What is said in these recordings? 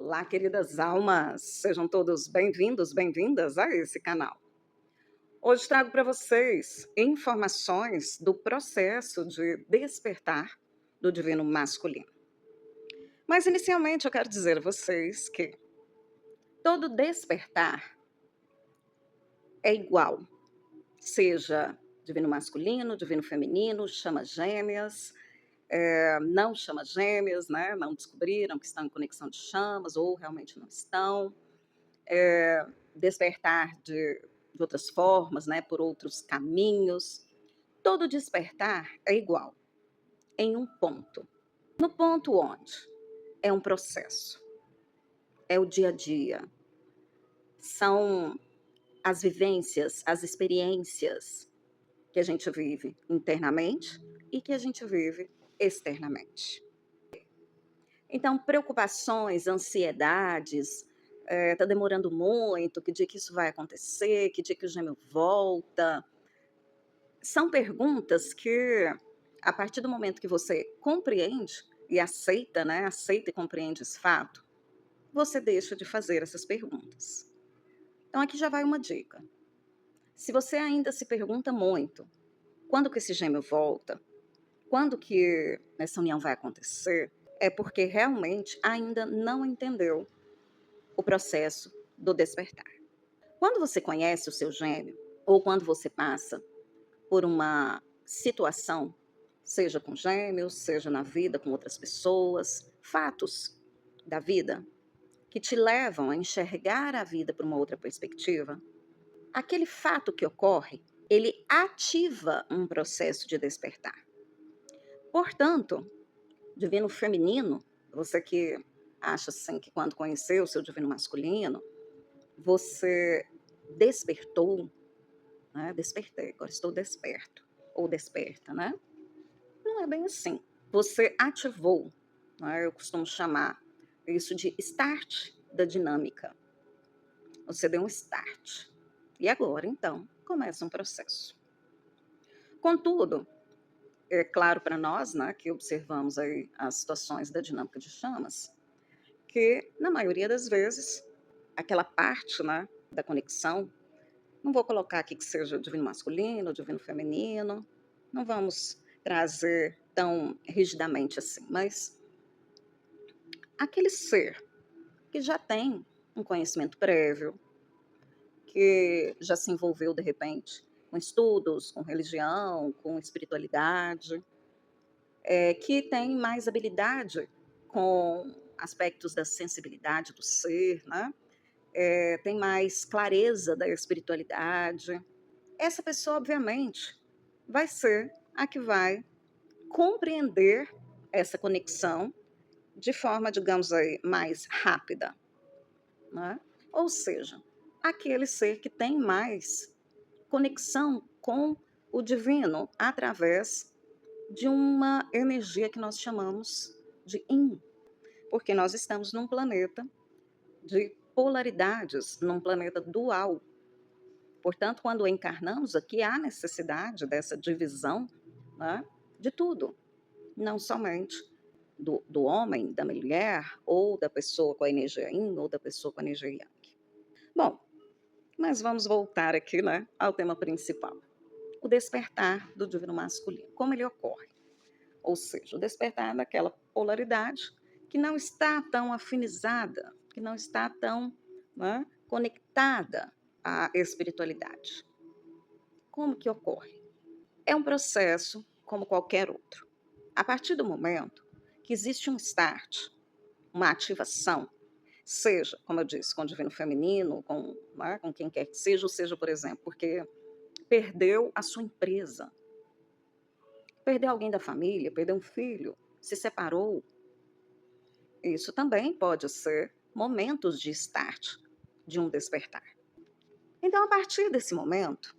Olá, queridas almas, sejam todos bem-vindos, bem-vindas a esse canal. Hoje trago para vocês informações do processo de despertar do divino masculino. Mas, inicialmente, eu quero dizer a vocês que todo despertar é igual, seja divino masculino, divino feminino, chamas gêmeas, não chamas gêmeas, né? Não descobriram que estão em conexão de chamas ou realmente não estão. Despertar de outras formas, né, por outros caminhos. Todo despertar é igual, em um ponto. No ponto onde é um processo, é o dia a dia, são as vivências, as experiências que a gente vive internamente e que a gente vive externamente. Então, preocupações, ansiedades, está demorando muito, que dia que isso vai acontecer, que dia que o gêmeo volta. São perguntas que, a partir do momento que você compreende e aceita, né, aceita e compreende esse fato, você deixa de fazer essas perguntas. Então, aqui já vai uma dica. Se você ainda se pergunta muito, quando que esse gêmeo volta? Quando que essa união vai acontecer? É porque realmente ainda não entendeu o processo do despertar. Quando você conhece o seu gêmeo, ou quando você passa por uma situação, seja com gêmeos, seja na vida com outras pessoas, fatos da vida que te levam a enxergar a vida por uma outra perspectiva, aquele fato que ocorre, ele ativa um processo de despertar. Portanto, divino feminino, você que acha assim que quando conheceu o seu divino masculino, você despertou, né? Despertei, agora estou desperto, ou desperta, né? Não é bem assim. Você ativou, né? Eu costumo chamar isso de start da dinâmica. Você deu um start. E agora, então, começa um processo. Contudo, é claro para nós, né, que observamos aí as situações da dinâmica de chamas, que, na maioria das vezes, aquela parte, né, da conexão, não vou colocar aqui que seja divino masculino, divino feminino, não vamos trazer tão rigidamente assim, mas aquele ser que já tem um conhecimento prévio, que já se envolveu de repente com estudos, com religião, com espiritualidade, que tem mais habilidade com aspectos da sensibilidade do ser, né? Tem mais clareza da espiritualidade. Essa pessoa, obviamente, vai ser a que vai compreender essa conexão de forma, digamos aí, mais rápida, né? Ou seja, aquele ser que tem mais conexão com o divino através de uma energia que nós chamamos de yin, porque nós estamos num planeta de polaridades, num planeta dual. Portanto, quando encarnamos aqui, há necessidade dessa divisão, né, de tudo, não somente do homem, da mulher, ou da pessoa com a energia yin, ou da pessoa com a energia yang. Bom, mas vamos voltar aqui, né, ao tema principal. O despertar do divino masculino. Como ele ocorre? Ou seja, o despertar daquela polaridade que não está tão afinizada, que não está tão, né, conectada à espiritualidade. Como que ocorre? É um processo como qualquer outro. A partir do momento que existe um start, uma ativação, seja, como eu disse, com o divino feminino, né, com quem quer que seja, ou seja, por exemplo, porque perdeu a sua empresa, perdeu alguém da família, perdeu um filho, se separou. Isso também pode ser momentos de start, de um despertar. Então, a partir desse momento,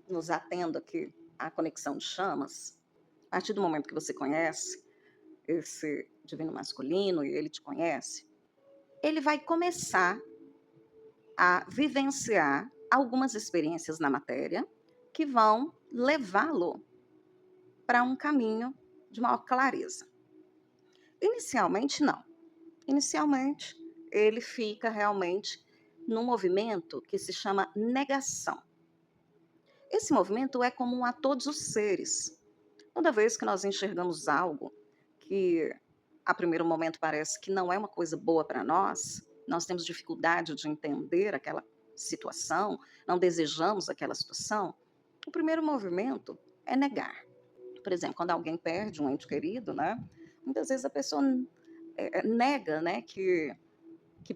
nos atendo aqui à conexão de chamas, a partir do momento que você conhece esse divino masculino e ele te conhece, ele vai começar a vivenciar algumas experiências na matéria que vão levá-lo para um caminho de maior clareza. Inicialmente, não. Inicialmente, ele fica realmente num movimento que se chama negação. Esse movimento é comum a todos os seres. Toda vez que nós enxergamos algo que a primeiro momento parece que não é uma coisa boa para nós, nós temos dificuldade de entender aquela situação, não desejamos aquela situação, o primeiro movimento é negar. Por exemplo, quando alguém perde um ente querido, né? Muitas vezes a pessoa nega, né, que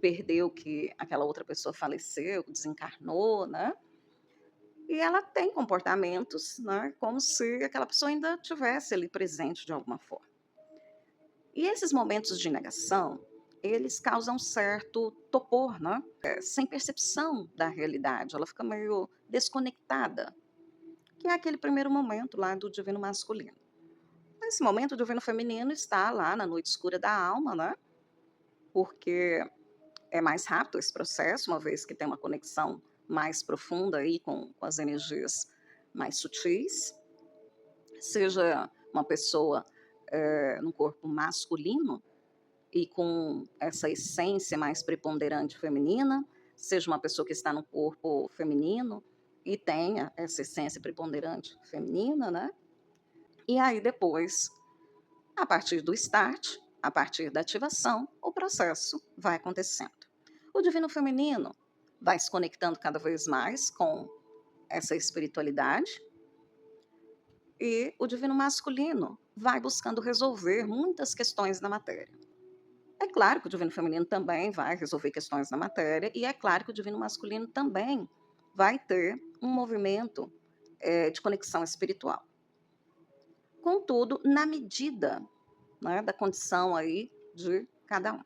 perdeu, que aquela outra pessoa faleceu, desencarnou, né? E ela tem comportamentos, né, como se aquela pessoa ainda tivesse ali presente de alguma forma. E esses momentos de negação, eles causam certo topor, né? Sem percepção da realidade, ela fica meio desconectada, que é aquele primeiro momento lá do divino masculino. Nesse momento, o divino feminino está lá na noite escura da alma, né? Porque é mais rápido esse processo, uma vez que tem uma conexão mais profunda aí com as energias mais sutis, seja uma pessoa no corpo masculino e com essa essência mais preponderante feminina, seja uma pessoa que está no corpo feminino e tenha essa essência preponderante feminina, né? E aí depois, a partir do start, a partir da ativação, o processo vai acontecendo. O divino feminino vai se conectando cada vez mais com essa espiritualidade e o divino masculino vai buscando resolver muitas questões da matéria. É claro que o divino feminino também vai resolver questões da matéria e é claro que o divino masculino também vai ter um movimento de conexão espiritual. Contudo, na medida, né, da condição aí de cada um.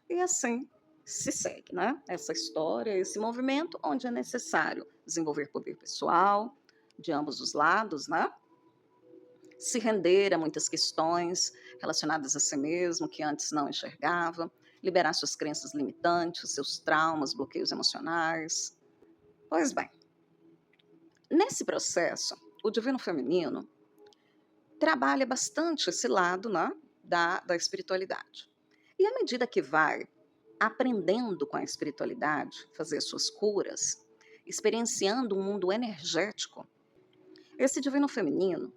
E assim se segue, né? Essa história, esse movimento, onde é necessário desenvolver poder pessoal de ambos os lados, né? Se render a muitas questões relacionadas a si mesmo, que antes não enxergava, liberar suas crenças limitantes, seus traumas, bloqueios emocionais. Pois bem, nesse processo, o divino feminino trabalha bastante esse lado, né, da espiritualidade. E à medida que vai aprendendo com a espiritualidade, fazer suas curas, experienciando um mundo energético, esse divino feminino,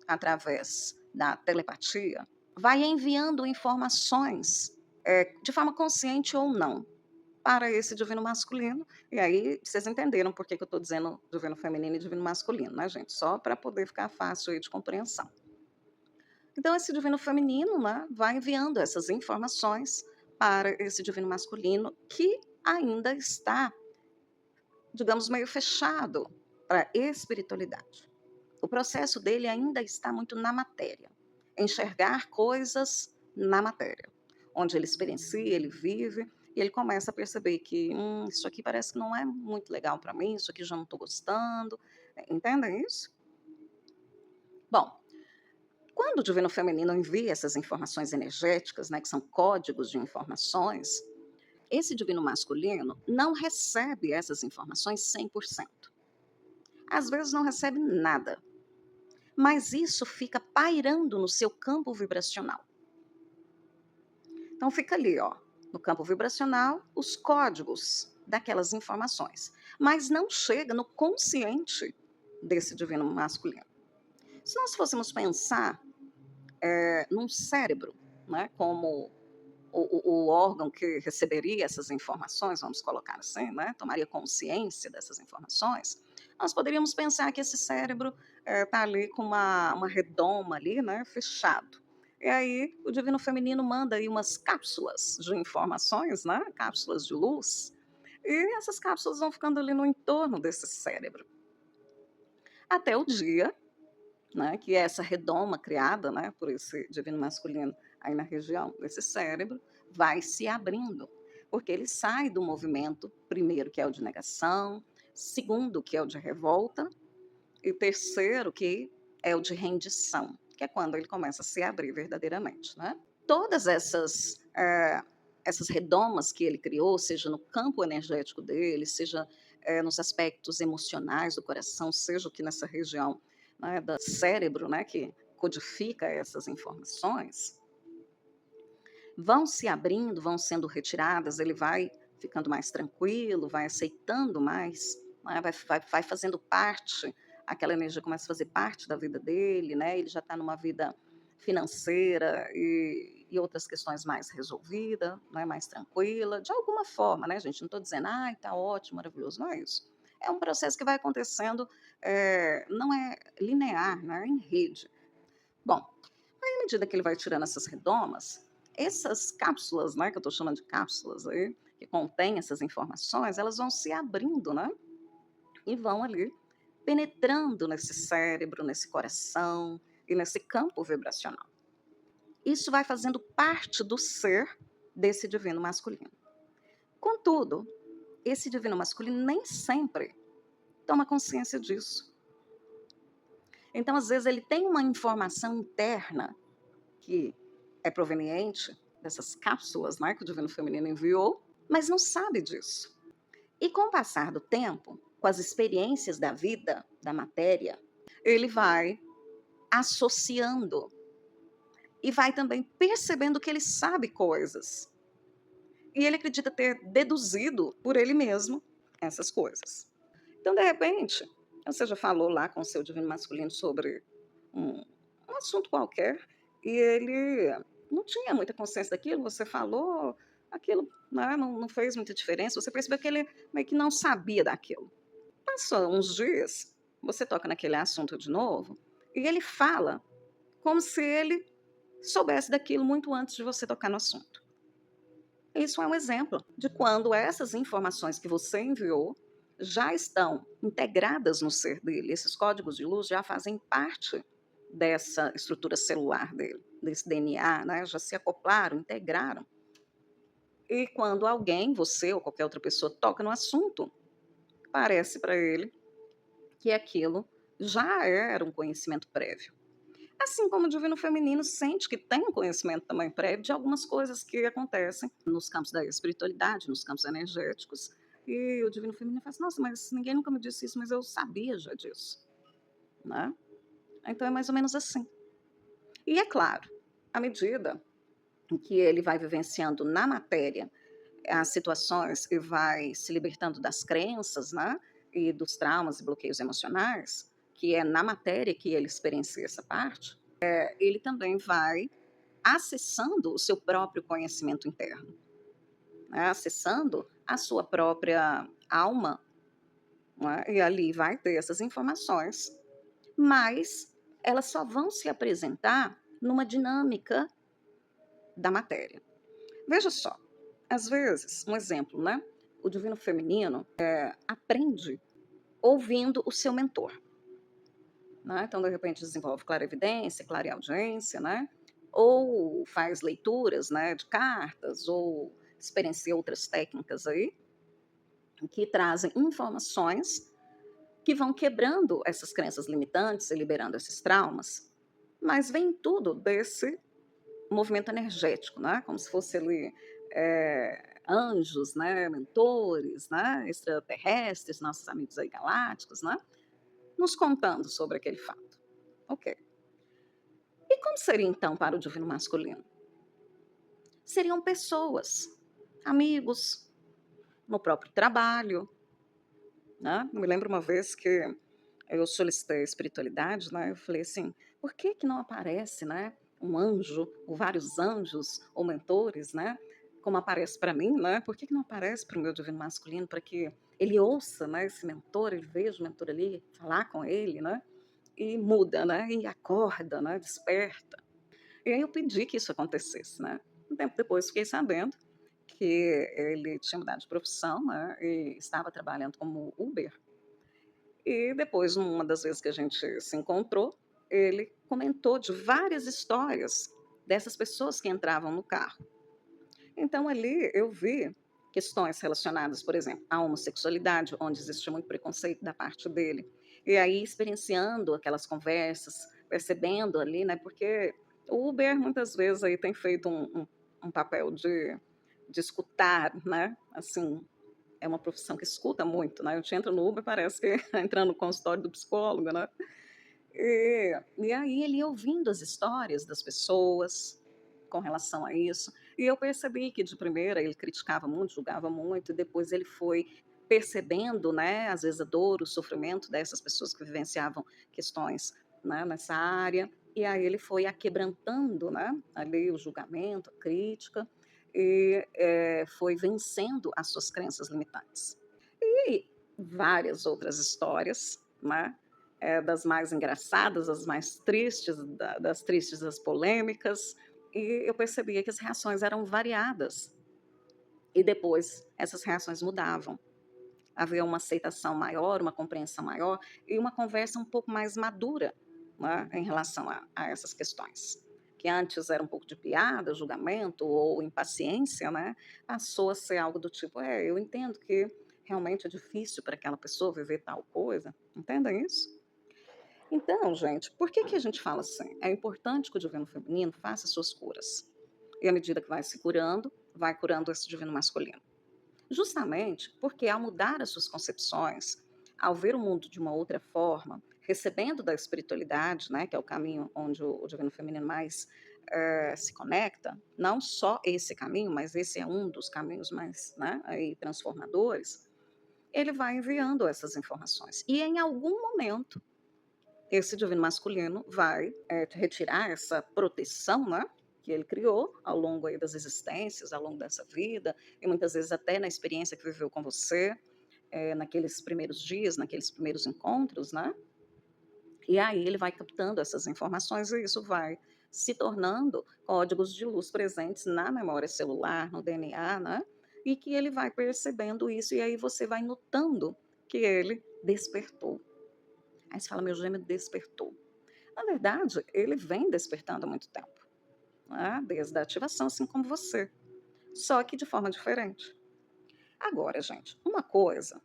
através da telepatia, vai enviando informações, de forma consciente ou não, para esse divino masculino. E aí vocês entenderam por que eu estou dizendo divino feminino e divino masculino, né, gente? Só para poder ficar fácil aí de compreensão. Então, esse divino feminino, né, vai enviando essas informações para esse divino masculino que ainda está, digamos, meio fechado para a espiritualidade. O processo dele ainda está muito na matéria, enxergar coisas na matéria, onde ele experiencia, ele vive, e ele começa a perceber que isso aqui parece que não é muito legal para mim, isso aqui já não estou gostando. Entendem isso? Bom, quando o divino feminino envia essas informações energéticas, né, que são códigos de informações, esse divino masculino não recebe essas informações 100%. Às vezes não recebe nada, mas isso fica pairando no seu campo vibracional. Então fica ali, ó, no campo vibracional, os códigos daquelas informações, mas não chega no consciente desse divino masculino. Se nós fôssemos pensar num cérebro, né, como o órgão que receberia essas informações, vamos colocar assim, né, tomaria consciência dessas informações, nós poderíamos pensar que esse cérebro está ali com uma redoma ali, né, fechado. E aí o divino feminino manda aí umas cápsulas de informações, né, cápsulas de luz, e essas cápsulas vão ficando ali no entorno desse cérebro. Até o dia, né, que é essa redoma criada, né, por esse divino masculino aí na região desse cérebro, vai se abrindo, porque ele sai do movimento, primeiro, que é o de negação, segundo, que é o de revolta, e terceiro, que é o de rendição, que é quando ele começa a se abrir verdadeiramente, né? Todas essas redomas que ele criou, seja no campo energético dele, seja nos aspectos emocionais do coração, seja que nessa região, né, do cérebro, né, que codifica essas informações, vão se abrindo, vão sendo retiradas, ele vai ficando mais tranquilo, vai aceitando mais, né, vai fazendo parte, aquela energia começa a fazer parte da vida dele, né, ele já está numa vida financeira e outras questões mais resolvida, né, mais tranquila, de alguma forma, né, gente, não estou dizendo: "Ai, está ótimo, maravilhoso", não é isso. É um processo que vai acontecendo, não é linear, não é em rede. Bom, à medida que ele vai tirando essas redomas, essas cápsulas, né, que eu estou chamando de cápsulas aí, que contêm essas informações, elas vão se abrindo, né, e vão ali penetrando nesse cérebro, nesse coração e nesse campo vibracional. Isso vai fazendo parte do ser desse divino masculino. Contudo, esse divino masculino nem sempre toma consciência disso. Então, às vezes, ele tem uma informação interna que é proveniente dessas cápsulas, né, que o divino feminino enviou, mas não sabe disso. E com o passar do tempo, com as experiências da vida, da matéria, ele vai associando e vai também percebendo que ele sabe coisas. E ele acredita ter deduzido por ele mesmo essas coisas. Então, de repente, você já falou lá com o seu divino masculino sobre um, um assunto qualquer e ele não tinha muita consciência daquilo, você falou, aquilo, né, não fez muita diferença, você percebeu que ele meio que não sabia daquilo. Passou uns dias, você toca naquele assunto de novo e ele fala como se ele soubesse daquilo muito antes de você tocar no assunto. Isso é um exemplo de quando essas informações que você enviou já estão integradas no ser dele. Esses códigos de luz já fazem parte dessa estrutura celular dele, desse DNA, né? Já se acoplaram, integraram. E quando alguém, você ou qualquer outra pessoa, toca no assunto, parece para ele que aquilo já era um conhecimento prévio. Assim como o divino feminino sente que tem um conhecimento também prévio de algumas coisas que acontecem nos campos da espiritualidade, nos campos energéticos, e o divino feminino fala assim: nossa, mas ninguém nunca me disse isso, mas eu sabia já disso, né? Então é mais ou menos assim. E é claro, à medida em que ele vai vivenciando na matéria as situações e vai se libertando das crenças, né? E dos traumas e bloqueios emocionais, que é na matéria que ele experiencia essa parte, ele também vai acessando o seu próprio conhecimento interno, né? Acessando a sua própria alma, né? E ali vai ter essas informações, mas elas só vão se apresentar numa dinâmica da matéria. Veja só, às vezes, um exemplo, né? O divino feminino aprende ouvindo o seu mentor. Né? Então, de repente, desenvolve clarevidência, clareaudiência, né? Ou faz leituras, né, de cartas, ou experiencia outras técnicas aí, que trazem informações que vão quebrando essas crenças limitantes e liberando esses traumas, mas vem tudo desse movimento energético, né? Como se fosse ali anjos, né, mentores, né, extraterrestres, nossos amigos aí galácticos, né, nos contando sobre aquele fato. Ok. E como seria então para o divino masculino? Seriam pessoas, amigos, no próprio trabalho, né? Eu me lembro uma vez que eu solicitei a espiritualidade, né? Eu falei assim, por que que não aparece, né, um anjo, ou vários anjos, ou mentores, né? Como aparece para mim, né? Por que que não aparece para o meu divino masculino, para que ele ouça, né, esse mentor, ele veja o mentor ali, falar com ele, né? E muda, né? E acorda, né? Desperta. E aí eu pedi que isso acontecesse, né. Um tempo depois fiquei sabendo que ele tinha mudado de profissão, né, e estava trabalhando como Uber. E depois, numa das vezes que a gente se encontrou, ele comentou de várias histórias dessas pessoas que entravam no carro. Então ali eu vi questões relacionadas, por exemplo, à homossexualidade, onde existia muito preconceito da parte dele. E aí experienciando aquelas conversas, percebendo ali, né, porque o Uber muitas vezes aí tem feito um papel de escutar, né, assim, é uma profissão que escuta muito, né, a gente entra no Uber parece que está entrando no consultório do psicólogo, né, e aí ele ouvindo as histórias das pessoas, com relação a isso. E eu percebi que de primeira ele criticava muito, julgava muito, e depois ele foi percebendo, né, às vezes a dor, o sofrimento dessas pessoas que vivenciavam questões, né, nessa área, e aí ele foi aquebrantando, né, ali o julgamento, a crítica, e foi vencendo as suas crenças limitantes. E várias outras histórias, né, das mais engraçadas, as mais tristes, das tristes, das polêmicas, e eu percebia que as reações eram variadas. E depois essas reações mudavam. Havia uma aceitação maior, uma compreensão maior e uma conversa um pouco mais madura, né, em relação a essas questões. Que antes era um pouco de piada, julgamento ou impaciência, né, passou a ser algo do tipo: é, eu entendo que realmente é difícil para aquela pessoa viver tal coisa. Entendem isso? Então, gente, por que, que a gente fala assim? É importante que o divino feminino faça suas curas. E à medida que vai curando esse divino masculino. Justamente porque ao mudar as suas concepções, ao ver o mundo de uma outra forma, recebendo da espiritualidade, né, que é o caminho onde o divino feminino mais se conecta, não só esse caminho, mas esse é um dos caminhos mais, né, aí, transformadores, ele vai enviando essas informações. E em algum momento, esse divino masculino vai retirar essa proteção, né, que ele criou ao longo aí das existências, ao longo dessa vida, e muitas vezes até na experiência que viveu com você, naqueles primeiros dias, naqueles primeiros encontros, né? E aí ele vai captando essas informações e isso vai se tornando códigos de luz presentes na memória celular, no DNA, né? E que ele vai percebendo isso, e aí você vai notando que ele despertou. Aí você fala, meu gêmeo despertou. Na verdade, ele vem despertando há muito tempo, né? Desde a ativação, assim como você, só que de forma diferente. Agora, gente, uma coisa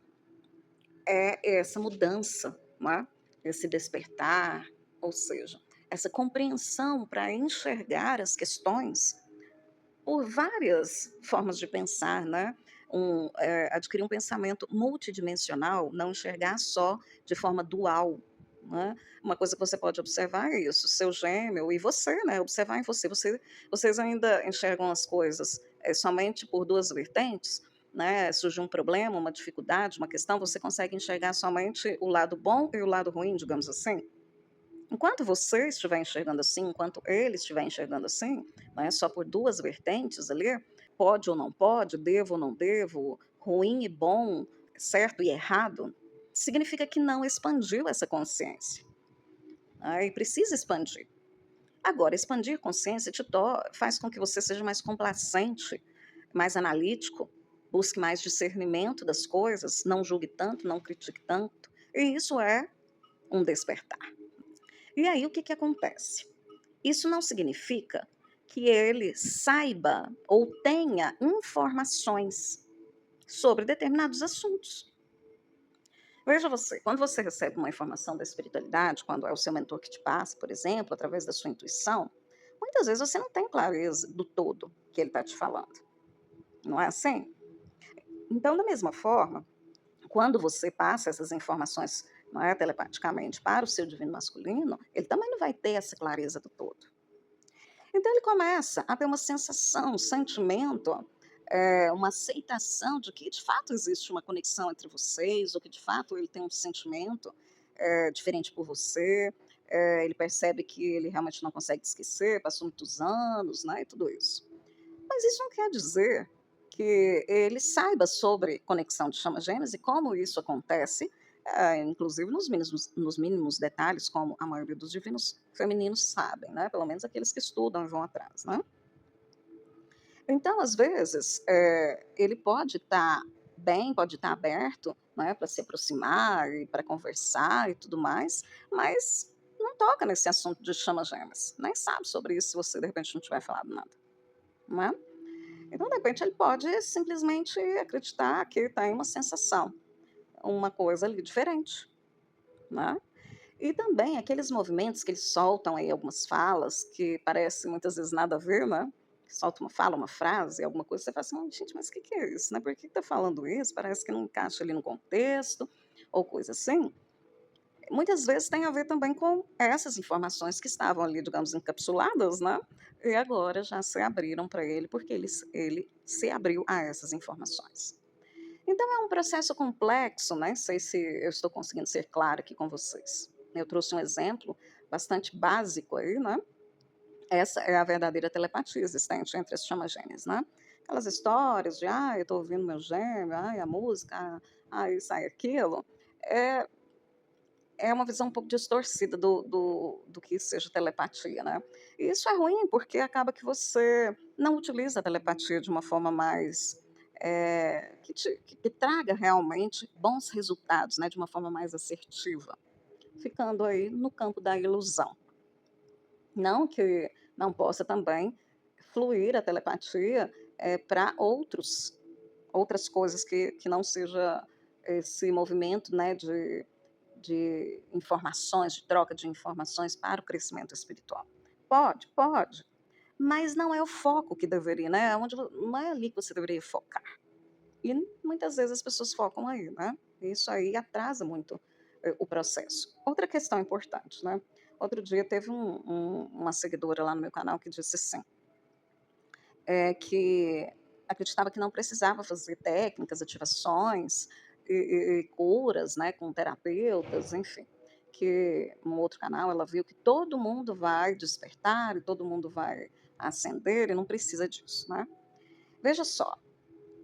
é essa mudança, né? Esse despertar, ou seja, essa compreensão para enxergar as questões por várias formas de pensar, né? Adquirir um pensamento multidimensional, não enxergar só de forma dual. Né? Uma coisa que você pode observar é isso, seu gêmeo e você, né? Observar em você. Vocês ainda enxergam as coisas somente por duas vertentes, né? Surge um problema, uma dificuldade, uma questão, você consegue enxergar somente o lado bom e o lado ruim, digamos assim. Enquanto você estiver enxergando assim, enquanto ele estiver enxergando assim, né, só por duas vertentes ali, pode ou não pode, devo ou não devo, ruim e bom, certo e errado, significa que não expandiu essa consciência. Né, e precisa expandir. Agora, expandir consciência faz com que você seja mais complacente, mais analítico, busque mais discernimento das coisas, não julgue tanto, não critique tanto. E isso é um despertar. E aí o que, que acontece? Isso não significa que ele saiba ou tenha informações sobre determinados assuntos. Veja você, quando você recebe uma informação da espiritualidade, quando é o seu mentor que te passa, por exemplo, através da sua intuição, muitas vezes você não tem clareza do todo que ele está te falando. Não é assim? Então, da mesma forma, quando você passa essas informações, não é, telepaticamente para o seu divino masculino, ele também não vai ter essa clareza do todo. Então ele começa a ter uma sensação, um sentimento, uma aceitação de que de fato existe uma conexão entre vocês, ou que de fato ele tem um sentimento diferente por você, ele percebe que ele realmente não consegue esquecer, passou muitos anos, né, e tudo isso. Mas isso não quer dizer que ele saiba sobre conexão de chamas gêmeas e como isso acontece, inclusive nos mínimos detalhes, como a maioria dos divinos femininos sabem, né? Pelo menos aqueles que estudam e vão atrás. Né? Então, às vezes, ele pode estar bem, pode estar aberto, né, para se aproximar e para conversar e tudo mais, mas não toca nesse assunto de chamas gêmeas, nem sabe sobre isso se você, de repente, não tiver falado nada. Não é? Então, de repente, ele pode simplesmente acreditar que tem uma sensação, uma coisa ali diferente, né? E também aqueles movimentos que eles soltam aí, algumas falas, que parece muitas vezes nada a ver, né? Que solta uma fala, uma frase, alguma coisa, você fala assim, gente, mas o que, que é isso, né? Por que está falando isso? Parece que não encaixa ali no contexto, ou coisa assim. Muitas vezes tem a ver também com essas informações que estavam ali, digamos, encapsuladas, né, e agora já se abriram para ele, porque ele se abriu a essas informações. Então é um processo complexo, né, não sei se eu estou conseguindo ser clara aqui com vocês. Eu trouxe um exemplo bastante básico aí, né, essa é a verdadeira telepatia existente entre as chamas gêmeas, né. Aquelas histórias de: "Ah, eu estou ouvindo meu gêmeo, ai, a música, isso, ai, aquilo", é é uma visão um pouco distorcida do que seja telepatia, né. E isso é ruim, porque acaba que você não utiliza a telepatia de uma forma mais, que traga realmente bons resultados, né, de uma forma mais assertiva, ficando aí no campo da ilusão. Não que não possa também fluir a telepatia, para outras coisas que não seja esse movimento, né, de informações, de troca de informações para o crescimento espiritual. Pode, pode, mas não é o foco que deveria, né, não é ali que você deveria focar. E muitas vezes as pessoas focam aí, né, isso aí atrasa muito, o processo. Outra questão importante, né, outro dia teve uma seguidora lá no meu canal que disse assim, que acreditava que não precisava fazer técnicas, ativações e curas, né, com terapeutas, enfim, que no outro canal ela viu que todo mundo vai despertar e todo mundo vai ascender e não precisa disso, né. Veja só,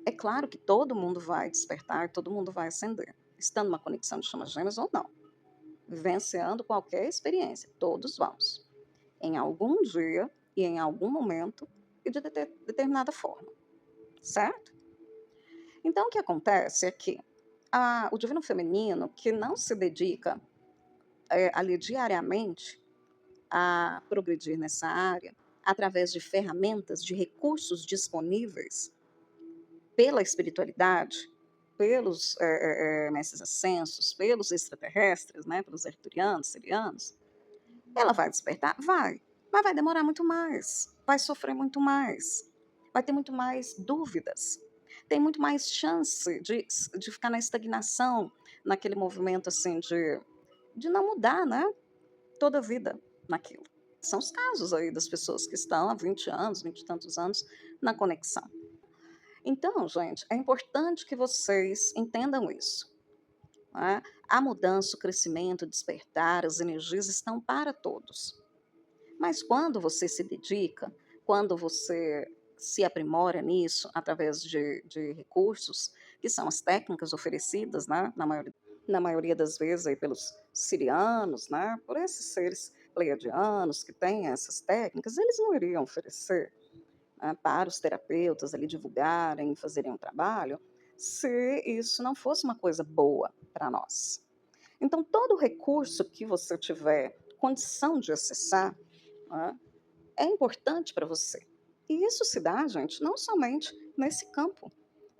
é claro que todo mundo vai despertar, todo mundo vai ascender, estando numa conexão de chamas gêmeas ou não, vivenciando qualquer experiência, todos vamos, em algum dia e em algum momento e de determinada forma, certo? Então o que acontece é que o divino feminino que não se dedica, ali diariamente a progredir nessa área, através de ferramentas, de recursos disponíveis pela espiritualidade, pelos mestres ascensos, pelos extraterrestres, né, pelos arturianos, sirianos, ela vai despertar? Vai, mas vai demorar muito mais, vai sofrer muito mais, vai ter muito mais dúvidas, tem muito mais chance de ficar na estagnação, naquele movimento assim de não mudar, né, toda a vida naquilo. São os casos aí das pessoas que estão há 20 anos, 20 e tantos anos na conexão. Então, gente, é importante que vocês entendam isso, né? A mudança, o crescimento, o despertar, as energias estão para todos. Mas quando você se dedica, quando você se aprimora nisso, através de recursos, que são as técnicas oferecidas, né, na maioria das vezes aí pelos sirianos, né, por esses seres pleiadianos que têm essas técnicas, eles não iriam oferecer, para os terapeutas ali divulgarem, fazerem um trabalho, se isso não fosse uma coisa boa para nós. Então, todo recurso que você tiver condição de acessar, né, é importante para você. E isso se dá, gente, não somente nesse campo,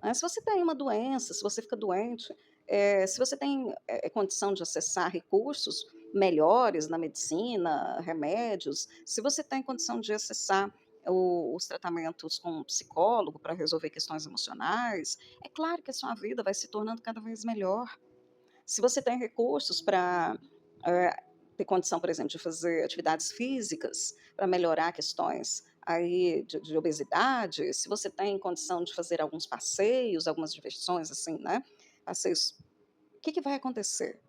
né. Se você tem uma doença, se você fica doente, se você tem, condição de acessar recursos melhores na medicina, remédios, se você tem condição de acessar os tratamentos com um psicólogo para resolver questões emocionais, é claro que a sua vida vai se tornando cada vez melhor. Se você tem recursos para ter condição, por exemplo, de fazer atividades físicas para melhorar questões aí de obesidade, se você tem condição de fazer alguns passeios, algumas diversões assim, né, passeios, o que que vai acontecer?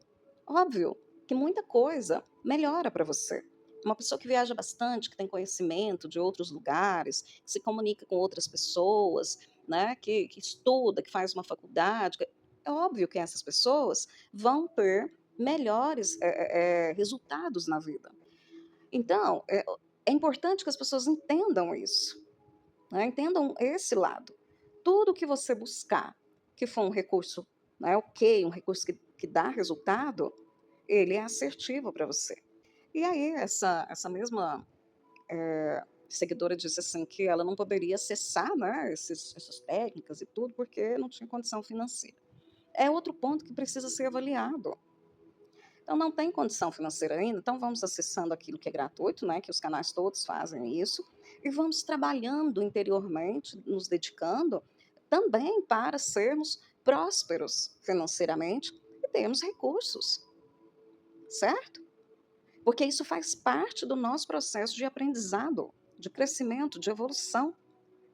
Óbvio que muita coisa melhora para você. Uma pessoa que viaja bastante, que tem conhecimento de outros lugares, que se comunica com outras pessoas, né, que estuda, que faz uma faculdade, é óbvio que essas pessoas vão ter melhores resultados na vida. Então, é importante que as pessoas entendam isso, né, entendam esse lado. Tudo que você buscar, que for um recurso, né, ok, um recurso que dá resultado, ele é assertivo para você. E aí essa mesma, seguidora disse assim que ela não poderia acessar, né, essas técnicas e tudo, porque não tinha condição financeira. É outro ponto que precisa ser avaliado. Então não tem condição financeira ainda, então vamos acessando aquilo que é gratuito, né, que os canais todos fazem isso, e vamos trabalhando interiormente, nos dedicando também para sermos prósperos financeiramente e termos recursos, certo? Porque isso faz parte do nosso processo de aprendizado, de crescimento, de evolução,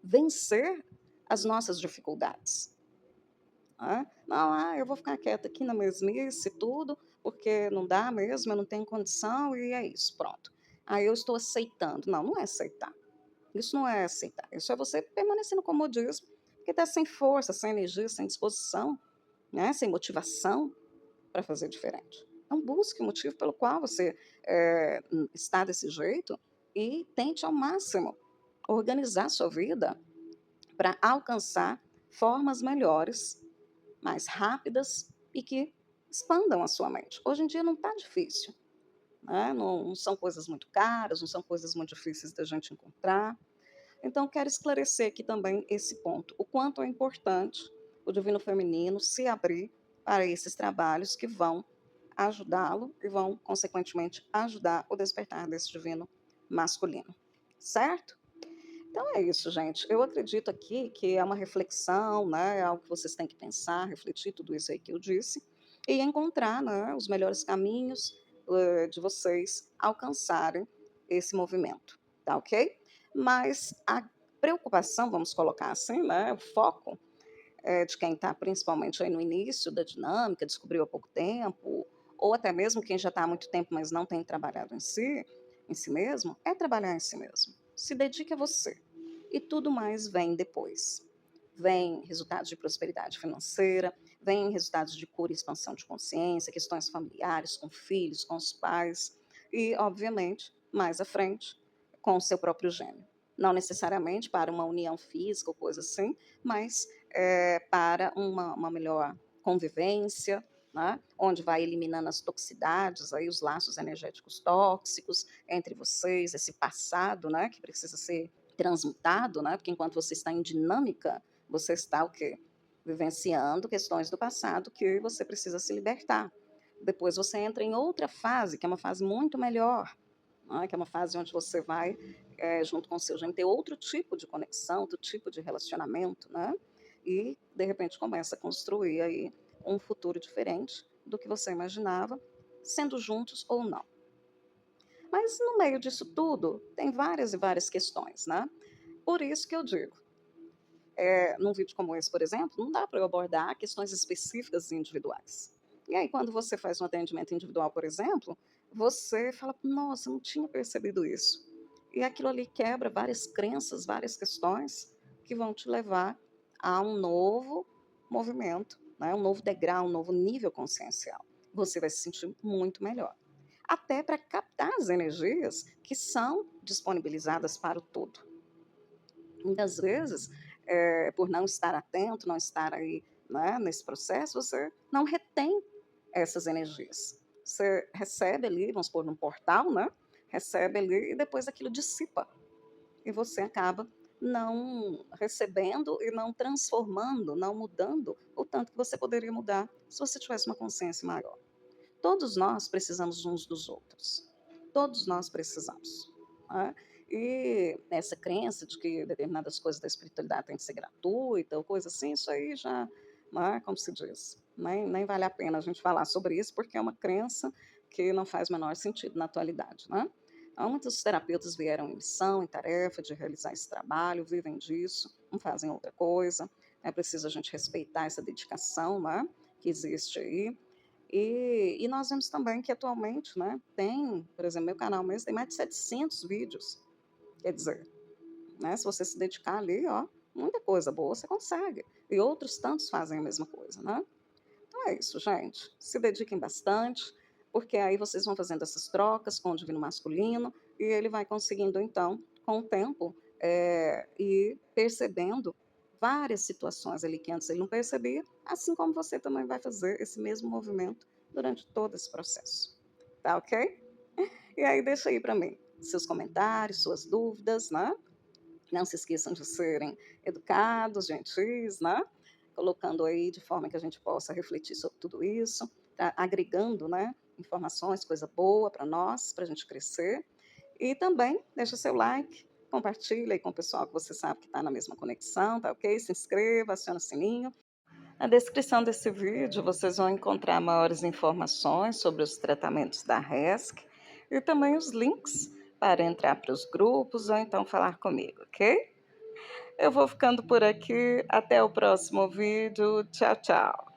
vencer as nossas dificuldades. Né? Não, eu vou ficar quieta aqui na mesmice e tudo, porque não dá mesmo, eu não tenho condição e é isso, pronto. Aí eu estou aceitando. Não, não é aceitar. Isso não é aceitar. Isso é você permanecer no comodismo, porque está sem força, sem energia, sem disposição, né? Sem motivação para fazer diferente. Então, busque o motivo pelo qual você está desse jeito e tente ao máximo organizar a sua vida para alcançar formas melhores, mais rápidas e que expandam a sua mente. Hoje em dia não está difícil, né? Não são coisas muito caras, não são coisas muito difíceis da gente encontrar. Então, quero esclarecer aqui também esse ponto, o quanto é importante o divino feminino se abrir para esses trabalhos que vão ajudá-lo e vão, consequentemente, ajudar o despertar desse divino masculino, certo? Então é isso, gente. Eu acredito aqui que é uma reflexão, né? É algo que vocês têm que pensar, refletir tudo isso aí que eu disse e encontrar, né, os melhores caminhos de vocês alcançarem esse movimento, tá ok? Mas a preocupação, vamos colocar assim, né? O foco de quem está principalmente aí no início da dinâmica, descobriu há pouco tempo, ou até mesmo quem já está há muito tempo, mas não tem trabalhado em si mesmo, é trabalhar em si mesmo. Se dedique a você. E tudo mais vem depois. Vem resultados de prosperidade financeira, vem resultados de cura e expansão de consciência, questões familiares, com filhos, com os pais, e, obviamente, mais à frente, com o seu próprio gênio. Não necessariamente para uma união física ou coisa assim, mas para uma melhor convivência, né? Onde vai eliminando as toxicidades, aí, os laços energéticos tóxicos entre vocês, esse passado, né, que precisa ser transmutado, né? Porque enquanto você está em dinâmica, você está o quê? Vivenciando questões do passado que você precisa se libertar. Depois você entra em outra fase, que é uma fase muito melhor, né? Que é uma fase onde você vai, junto com o seu gênio, ter outro tipo de conexão, outro tipo de relacionamento, né? E, de repente, começa a construir aí um futuro diferente do que você imaginava, sendo juntos ou não. Mas no meio disso tudo, tem várias e várias questões, né? Por isso que eu digo, num vídeo como esse, por exemplo, não dá para eu abordar questões específicas e individuais. E aí, quando você faz um atendimento individual, por exemplo, você fala, nossa, eu não tinha percebido isso. E aquilo ali quebra várias crenças, várias questões que vão te levar a um novo movimento, né? Um novo degrau, um novo nível consciencial. Você vai se sentir muito melhor. Até para captar as energias que são disponibilizadas para o todo. Muitas vezes, por não estar atento, não estar aí, né, nesse processo, você não retém essas energias. Você recebe ali, vamos supor, num portal, né? Recebe ali e depois aquilo dissipa. E você acaba não recebendo e não transformando, não mudando o tanto que você poderia mudar se você tivesse uma consciência maior. Todos nós precisamos uns dos outros. Todos nós precisamos. Né? E essa crença de que determinadas coisas da espiritualidade têm que ser gratuita ou coisa assim, isso aí já, né, como se diz, nem vale a pena a gente falar sobre isso, porque é uma crença que não faz o menor sentido na atualidade. Né? Então, muitos terapeutas vieram em missão, em tarefa de realizar esse trabalho, vivem disso, não fazem outra coisa. É preciso a gente respeitar essa dedicação, né, que existe aí. E nós vemos também que atualmente, né, tem, por exemplo, meu canal mesmo tem mais de 700 vídeos. Quer dizer, né, se você se dedicar ali, ó, muita coisa boa você consegue. E outros tantos fazem a mesma coisa, né? Então é isso, gente. Se dediquem bastante, porque aí vocês vão fazendo essas trocas com o divino masculino e ele vai conseguindo, então, com o tempo, ir percebendo várias situações ali que antes ele não percebia, assim como você também vai fazer esse mesmo movimento durante todo esse processo. Tá ok? E aí deixa aí para mim seus comentários, suas dúvidas, né? Não se esqueçam de serem educados, gentis, né? Colocando aí de forma que a gente possa refletir sobre tudo isso, tá? Agregando, né, informações, coisa boa para nós, para a gente crescer. E também deixa seu like, compartilha aí com o pessoal que você sabe que está na mesma conexão, tá ok? Se inscreva, aciona o sininho Na descrição desse vídeo, vocês vão encontrar maiores informações sobre os tratamentos da RESC e também os links para entrar para os grupos ou então falar comigo, ok? Eu vou ficando por aqui. Até o próximo vídeo. Tchau, tchau.